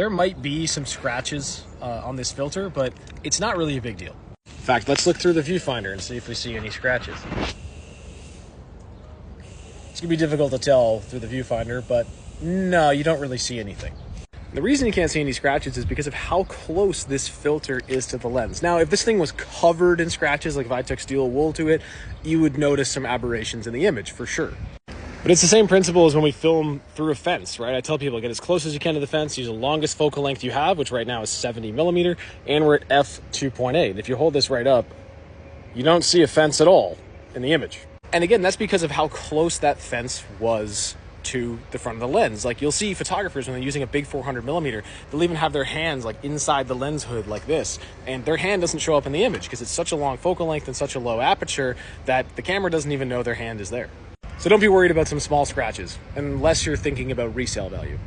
There might be some scratches on this filter, but it's not really a big deal. In fact, let's look through the viewfinder and see if we see any scratches. It's gonna be difficult to tell through the viewfinder, but no, you don't really see anything. The reason you can't see any scratches is because of how close this filter is to the lens. Now, if this thing was covered in scratches, like if I took steel wool to it, you would notice some aberrations in the image for sure. But it's the same principle as when we film through a fence, right? I tell people, get as close as you can to the fence, use the longest focal length you have, which right now is 70 millimeter, and we're at f2.8. If you hold this right up, you don't see a fence at all in the image. And again, that's because of how close that fence was to the front of the lens. Like, you'll see photographers when they're using a big 400 millimeter, they'll even have their hands like inside the lens hood like this, and their hand doesn't show up in the image because it's such a long focal length and such a low aperture that the camera doesn't even know their hand is there. So don't be worried about some small scratches unless you're thinking about resale value.